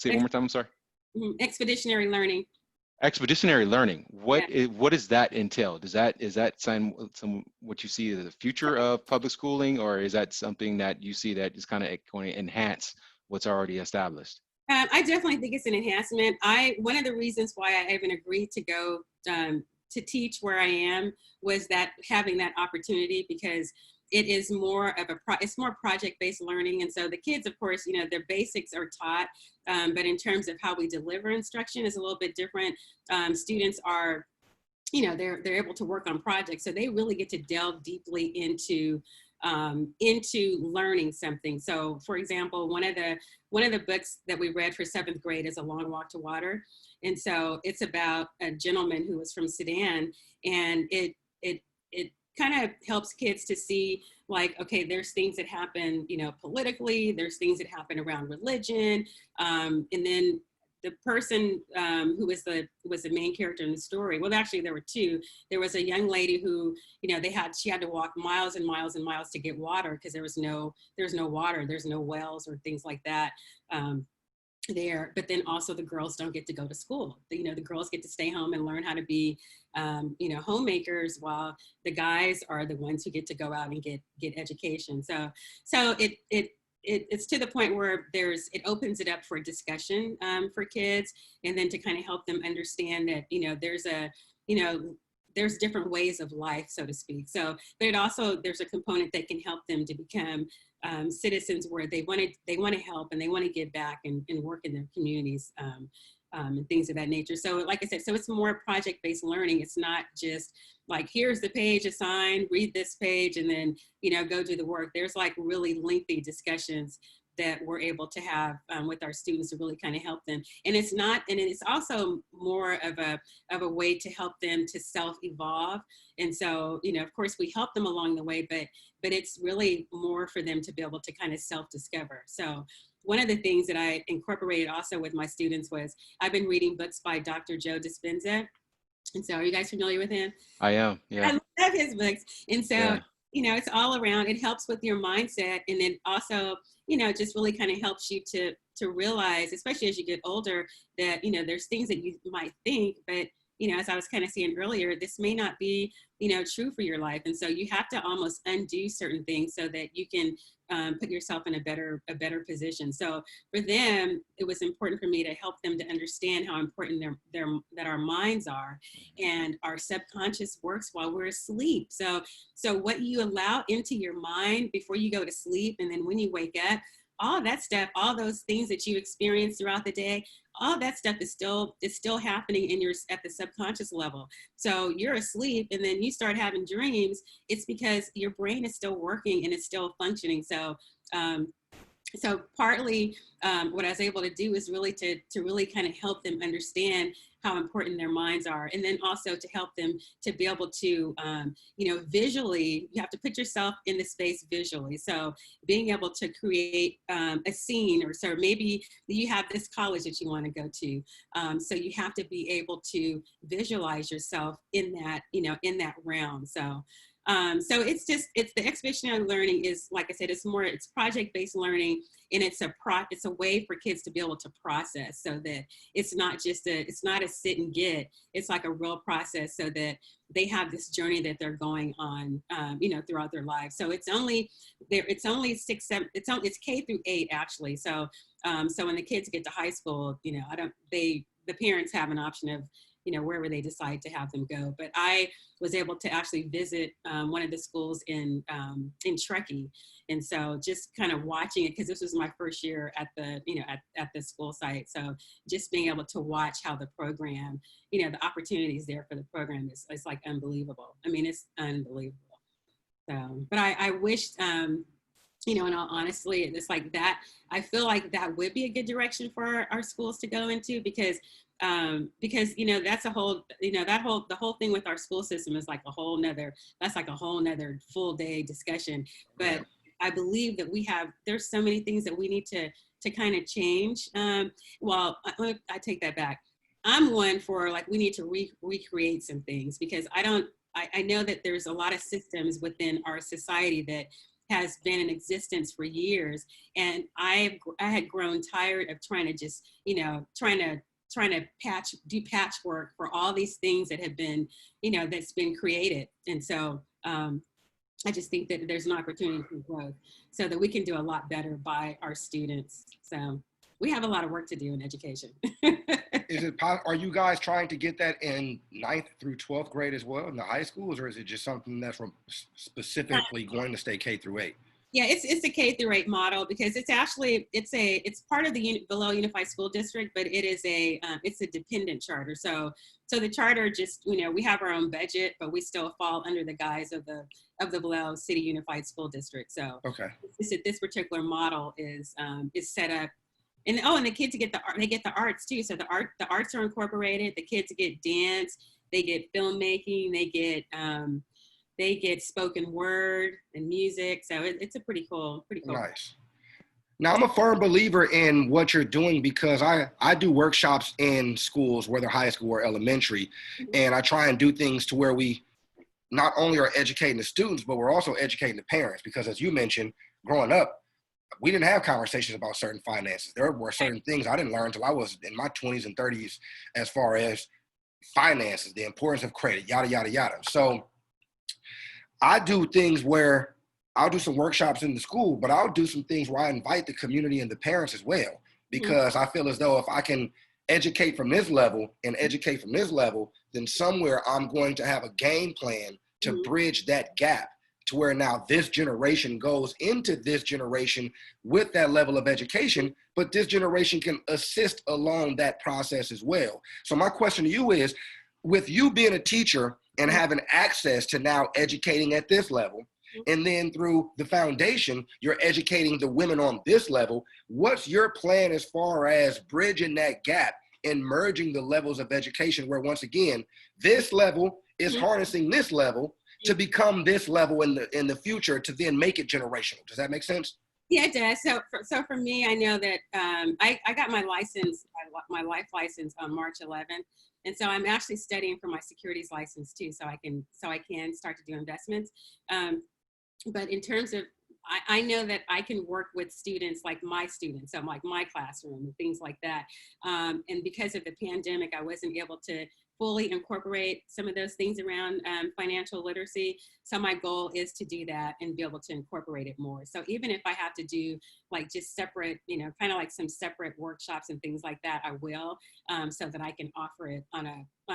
[SPEAKER 2] more time. I'm sorry.
[SPEAKER 3] Expeditionary learning.
[SPEAKER 2] Expeditionary learning.
[SPEAKER 3] Yeah.
[SPEAKER 2] What does that entail? Is that some what you see as the future of public schooling, or is that something that you see that is kind of going to enhance what's already established?
[SPEAKER 3] I definitely think it's an enhancement. One of the reasons why I even agreed to go to teach where I am was that having that opportunity, because it is more of it's more project-based learning. And so the kids, of course, you know, their basics are taught, but in terms of how we deliver instruction is a little bit different. Students are, you know, they're able to work on projects, so they really get to delve deeply into learning something. So, for example, one of the books that we read for 7th grade is A Long Walk to Water, and so it's about a gentleman who was from Sudan, and it kind of helps kids to see, like, okay, there's things that happen, you know, politically, there's things that happen around religion, and then the person who was the main character in the story. Well, actually, there were two. There was a young lady who, you know, she had to walk miles and miles and miles to get water because there's no water, there's no wells or things like that there. But then also the girls don't get to go to school. You know, the girls get to stay home and learn how to be, you know, homemakers, while the guys are the ones who get to go out and get education. So it's to the point where it opens it up for discussion for kids, and then to kind of help them understand that, you know, there's different ways of life, so to speak. So, but there's a component that can help them to become citizens where they want to help and they want to give back and work in their communities. And things of that nature. So like I said, so it's more project-based learning. It's not just like, here's the page assigned, read this page, and then, you know, go do the work. There's like really lengthy discussions that we're able to have with our students to really kind of help them. And it's also more of a way to help them to self-evolve. And so, you know, of course we help them along the way, but it's really more for them to be able to kind of self-discover. So one of the things that I incorporated also with my students was, I've been reading books by Dr. Joe Dispenza. And so, are you guys familiar with him?
[SPEAKER 2] I am, yeah.
[SPEAKER 3] I love his books. And so,
[SPEAKER 2] Yeah.
[SPEAKER 3] you know, it's all around, it helps with your mindset. And then also, you know, just really kind of helps you to realize, especially as you get older, that, you know, there's things that you might think, but, you know, as I was kind of saying earlier, this may not be, you know, true for your life. And so you have to almost undo certain things so that you can put yourself in a better position. So for them, it was important for me to help them to understand how important that our minds are, and our subconscious works while we're asleep. So what you allow into your mind before you go to sleep, and then when you wake up, all that stuff, all those things that you experience throughout the day, all that stuff is still happening at the subconscious level. So you're asleep and then you start having dreams. It's because your brain is still working and it's still functioning. So partly what I was able to do is really to really kind of help them understand how important their minds are, and then also to help them to be able to, you know, visually, you have to put yourself in the space visually. So being able to create a scene, or so maybe you have this college that you want to go to. So you have to be able to visualize yourself in that, you know, in that realm. So it's the expeditionary learning is, like I said, it's project-based learning, and it's a way for kids to be able to process, so that it's not a sit and get, it's like a real process, so that they have this journey that they're going on, you know, throughout their lives. So it's only 6, 7, it's K through 8 actually. So when the kids get to high school, you know, the parents have an option of, you know, wherever they decide to have them go. But I was able to actually visit one of the schools in Truckee. And so just kind of watching it, because this was my first year at the, at the school site. So just being able to watch how the program, the opportunities there for the program is like unbelievable. I mean, it's unbelievable. So, but I wish, in all honestly, it's like that. I feel like that would be a good direction for our schools to go into, because that's a whole, the whole thing with our school system is like that's like a whole nother full day discussion. But I believe that there's so many things that we need to kind of change. Well, I take that back. I'm one for, like, we need to recreate some things, because I know that there's a lot of systems within our society that has been in existence for years. And I had grown tired of trying to just, trying to do patchwork for all these things that have been, that's been created. And so I just think that there's an opportunity for growth so that we can do a lot better by our students. So we have a lot of work to do in education.
[SPEAKER 1] Are you guys trying to get that in 9th through 12th grade as well in the high schools, or is it just something that's specifically going to stay K through 8?
[SPEAKER 3] Yeah, it's a K through 8 model, because it's part of the below Unified School District, but it's a dependent charter. So the charter just, we have our own budget, but we still fall under the guise of the below City Unified School District. So
[SPEAKER 1] okay,
[SPEAKER 3] this particular model is set up. And the kids get the arts too. So the arts are incorporated. The kids get dance, they get filmmaking, they get spoken word and music. So it's a pretty cool.
[SPEAKER 1] Nice. Now, I'm a firm believer in what you're doing, because I do workshops in schools, whether high school or elementary, and I try and do things to where we not only are educating the students, but we're also educating the parents, because as you mentioned, growing up, we didn't have conversations about certain finances. There were certain things I didn't learn until I was in my 20s and 30s as far as finances, the importance of credit, yada, yada, yada. So I do things where I'll do some workshops in the school, but I'll do some things where I invite the community and the parents as well, because I feel as though if I can educate from this level and educate from this level, then somewhere I'm going to have a game plan to bridge that gap, to where now this generation goes into this generation with that level of education, but this generation can assist along that process as well. So my question to you is, with you being a teacher and having access to now educating at this level, and then through the foundation, you're educating the women on this level, what's your plan as far as bridging that gap and merging the levels of education, where once again, this level is harnessing this level to become this level in the future, to then make it generational? Does that make sense?
[SPEAKER 3] Yeah, it does. So for me, I know that I got my license, my life license on March 11th. And so I'm actually studying for my securities license too, so I can start to do investments. But in terms of, I know that I can work with students like my students, so like my classroom and things like that. And because of the pandemic, I wasn't able to fully incorporate some of those things around financial literacy. So my goal is to do that and be able to incorporate it more. So even if I have to do like just separate, kind of like some separate workshops and things like that, I will, so that I can offer it on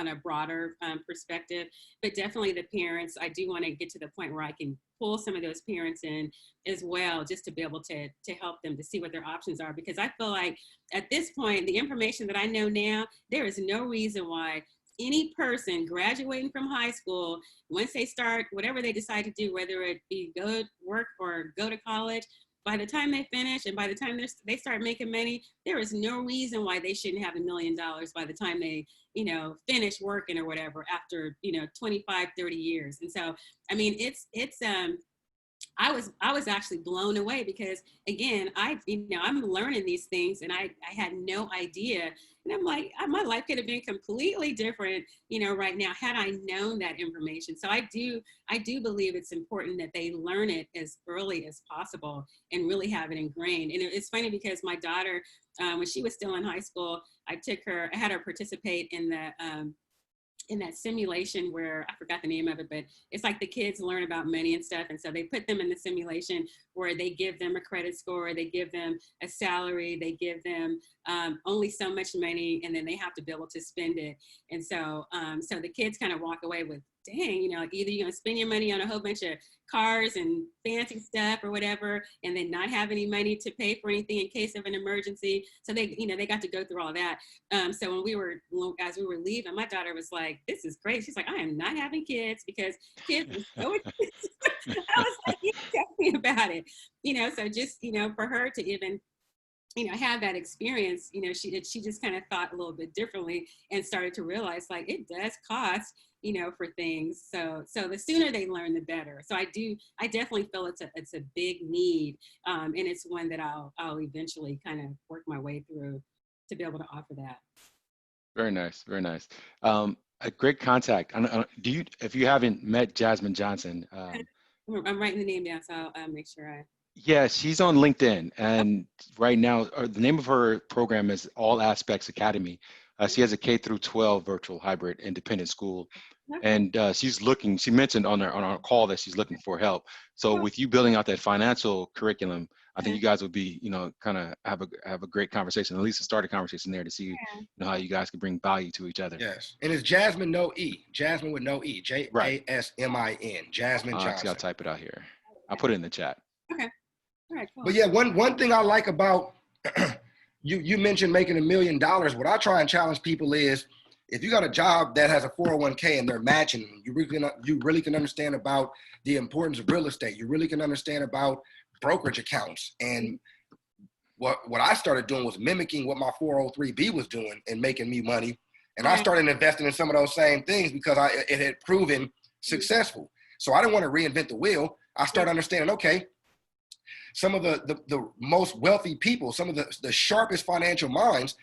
[SPEAKER 3] a broader perspective. But definitely the parents, I do want to get to the point where I can pull some of those parents in as well, just to be able to help them to see what their options are. Because I feel like at this point, the information that I know now, there is no reason why any person graduating from high school, once they start whatever they decide to do, whether it be go to work or go to college, by the time they finish and by the time they start making money, there is no reason why they shouldn't have $1 million by the time they, finish working or whatever after, 25, 30 years. And so, I mean, I was actually blown away, because again, I'm learning these things and I had no idea. And I'm like, my life could have been completely different, right now, had I known that information. So I do believe it's important that they learn it as early as possible and really have it ingrained. And it's funny because my daughter, when she was still in high school, I had her participate in that simulation where I forgot the name of it, but it's like the kids learn about money and stuff. And so they put them in the simulation where they give them a credit score, they give them a salary, they give them only so much money, and then they have to be able to spend it. And so, so the kids kind of walk away with dang, you know, either you're going to spend your money on a whole bunch of cars and fancy stuff or whatever, and then not have any money to pay for anything in case of an emergency. So they, you know, they got to go through all that. So as we were leaving, my daughter was like, this is great. She's like, I am not having kids because kids are so expensive. I was like, you tell me about it. You know, so just, you know, for her to even, you know, have that experience, you know, she just kind of thought a little bit differently and started to realize like it does cost, you know, for things. So the sooner they learn, the better. So I definitely feel it's a big need, and it's one that I'll eventually kind of work my way through to be able to offer that.
[SPEAKER 2] Very nice, very nice. A great contact. If you haven't met Jasmine Johnson,
[SPEAKER 3] I'm writing the name down, so I'll make sure I.
[SPEAKER 2] yeah, she's on LinkedIn, and right now, the name of her program is All Aspects Academy. She has a K through 12 virtual hybrid independent school, and she mentioned on our call that she's looking for help. So with you building out that financial curriculum, I think you guys would be, you know, kind of have a great conversation, at least to start a conversation there to see, you know, how you guys can bring value to each other.
[SPEAKER 1] Yes, and it's Jasmine, no E. Jasmine with no E.
[SPEAKER 2] Right.
[SPEAKER 1] Jasmin. Jasmine Johnson.
[SPEAKER 2] I'll type it out here. I'll put it in the chat.
[SPEAKER 3] Okay. All right, cool.
[SPEAKER 1] But yeah, one thing I like about you mentioned making $1 million. What I try and challenge people is, if you got a job that has a 401k and they're matching, you really can understand about the importance of real estate. You really can understand about brokerage accounts. And what I started doing was mimicking what my 403b was doing and making me money. And I started investing in some of those same things because it had proven successful. So I didn't want to reinvent the wheel. I started understanding, okay, some of the most wealthy people, some of the sharpest financial minds,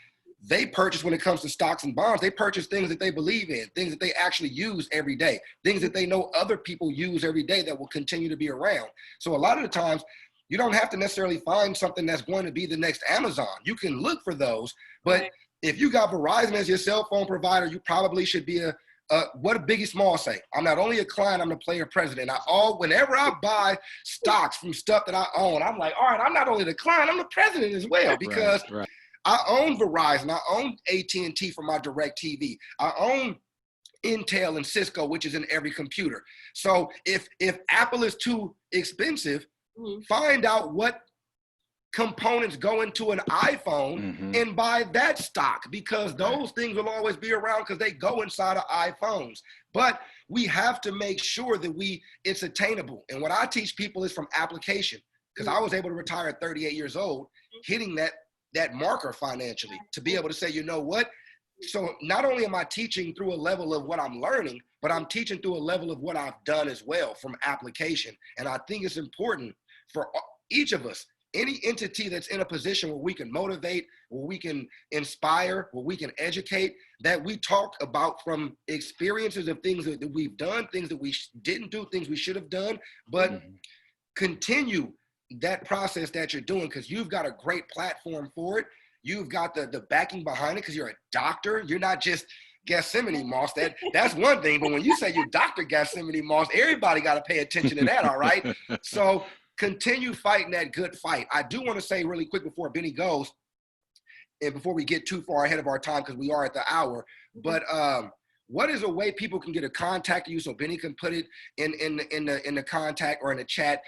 [SPEAKER 1] they purchase, when it comes to stocks and bonds, they purchase things that they believe in, things that they actually use every day, things that they know other people use every day that will continue to be around. So a lot of the times, you don't have to necessarily find something that's going to be the next Amazon. You can look for those, but if you got Verizon as your cell phone provider, you probably should be what did Biggie Small say? I'm not only a client, I'm the player president. Whenever I buy stocks from stuff that I own, I'm like, all right, I'm not only the client, I'm the president as well, because I own Verizon, I own AT&T for my DirecTV, I own Intel and Cisco, which is in every computer. So if Apple is too expensive, find out what components go into an iPhone and buy that stock, because those things will always be around because they go inside of iPhones. But we have to make sure that it's attainable. And what I teach people is from application, because I was able to retire at 38 years old, hitting that marker financially, to be able to say, you know what? So not only am I teaching through a level of what I'm learning, but I'm teaching through a level of what I've done as well from application. And I think it's important for each of us, any entity that's in a position where we can motivate, where we can inspire, where we can educate, that we talk about from experiences of things that we've done, things that we didn't do, things we should have done, but continue that process that you're doing, because you've got a great platform for it. You've got the backing behind it because you're a doctor. You're not just Gethsemane Moss. That's one thing, but when you say you're Dr. Gethsemane Moss, everybody got to pay attention to that, all right? So continue fighting that good fight. I do want to say really quick before Benny goes, and before we get too far ahead of our time, because we are at the hour, but what is a way people can get a contact to you, so Benny can put it in the contact or in the chat?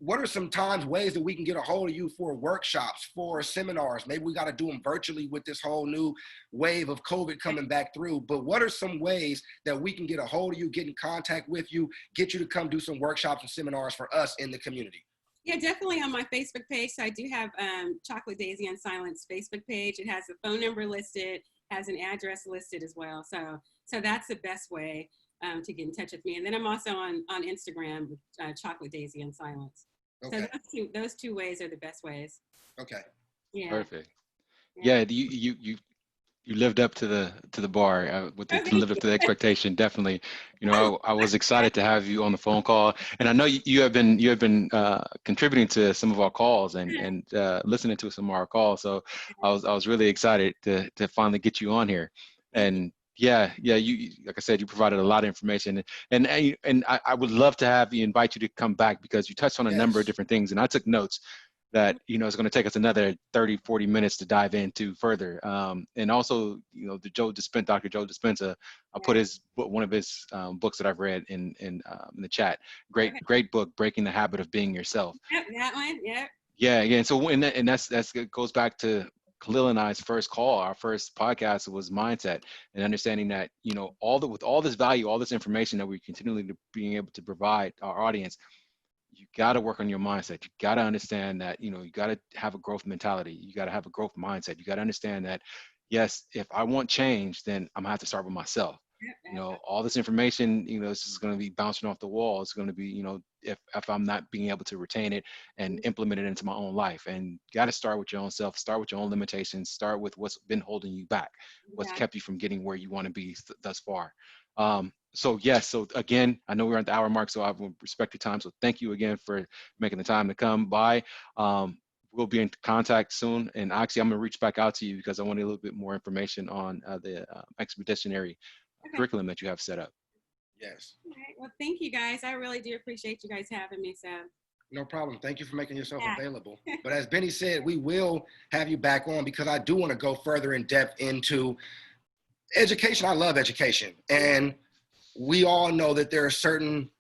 [SPEAKER 1] What are some ways that we can get a hold of you for workshops, for seminars? Maybe we got to do them virtually with this whole new wave of COVID coming back through. But what are some ways that we can get a hold of you, get in contact with you, get you to come do some workshops and seminars for us in the community?
[SPEAKER 3] Yeah, definitely on my Facebook page. So I do have Chocolate Daisy Unsilenced Facebook page. It has a phone number listed, has an address listed as well. So that's the best way to get in touch with me. And then I'm also on Instagram with Chocolate Daisy Unsilenced. Okay. So those two ways are the best ways.
[SPEAKER 1] Okay.
[SPEAKER 2] Yeah. Perfect. Yeah, you lived up to the bar, lived up to the expectation. Definitely. You know, I was excited to have you on the phone call, and I know you have been contributing to some of our calls and listening to some of our calls. So I was really excited to finally get you on here, and. Yeah. You, like I said, you provided a lot of information, and I would love to invite you to come back, because you touched on a number of different things, and I took notes. that, you know, it's going to take us another 30, 40 minutes to dive into further. And also, you know, Dr. Joe Dispenza, I'll put one of his books that I've read in the chat. Great book, Breaking the Habit of Being Yourself.
[SPEAKER 3] Yep, that one, yep.
[SPEAKER 2] Yeah. And so, and that's it goes back to Khalil and I's first call. Our first podcast was mindset, and understanding that, you know, with all this value, all this information that we're continually being able to provide our audience, you got to work on your mindset. You got to understand that, you know, you got to have a growth mentality. You got to have a growth mindset. You got to understand that, yes, if I want change, then I'm gonna have to start with myself. You know, all this information, you know, this is going to be bouncing off the wall. It's going to be, you know, if I'm not being able to retain it and implement it into my own life. And you got to start with your own self, start with your own limitations, start with what's been holding you back, what's kept you from getting where you want to be thus far. So yes, so again, I know we're at the hour mark, so I will respect your time. So thank you again for making the time to come by. We'll be in contact soon. And actually, I'm gonna reach back out to you because I want a little bit more information on the expeditionary curriculum that you have set up.
[SPEAKER 1] Yes.
[SPEAKER 3] All right. Well, thank you guys. I really do appreciate you guys having me. So.
[SPEAKER 1] No problem. Thank you for making yourself available. But as Benny said, we will have you back on because I do want to go further in depth into education. I love education. And we all know that there are certain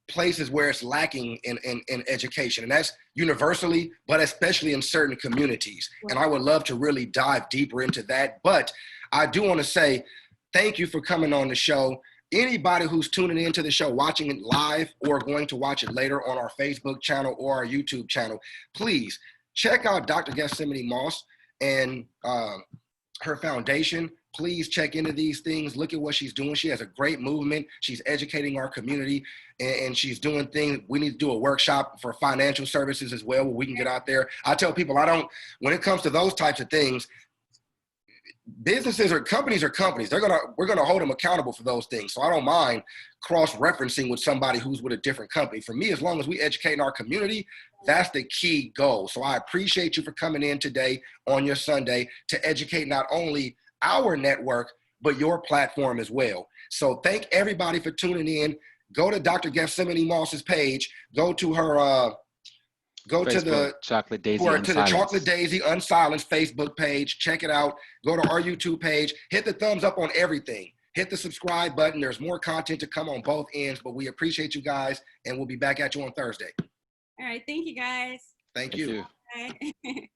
[SPEAKER 1] places where it's lacking in education, and that's universally, but especially in certain communities. And I would love to really dive deeper into that. But I do want to say thank you for coming on the show. Anybody who's tuning into the show, watching it live or going to watch it later on our Facebook channel or our YouTube channel, please check out Dr. Gethsemane Moss and her foundation. Please check into these things. Look at what she's doing. She has a great movement. She's educating our community, and she's doing things. We need to do a workshop for financial services as well, where we can get out there. I tell people, when it comes to those types of things, businesses or companies are companies. We're gonna hold them accountable for those things. So I don't mind cross-referencing with somebody who's with a different company. For me, as long as we educate our community, that's the key goal. So I appreciate you for coming in today on your Sunday to educate not only our network, but your platform as well. So thank everybody for tuning in. Go to Dr. Gethsemane Moss's page. Go to her, to the
[SPEAKER 2] Chocolate Daisy Unsilenced.
[SPEAKER 1] To the Chocolate Daisy Unsilenced Facebook page. Check it out. Go to our YouTube page. Hit the thumbs up on everything. Hit the subscribe button. There's more content to come on both ends, but we appreciate you guys, and we'll be back at you on Thursday.
[SPEAKER 3] All right. Thank you, guys.
[SPEAKER 1] Thank you.
[SPEAKER 3] Bye.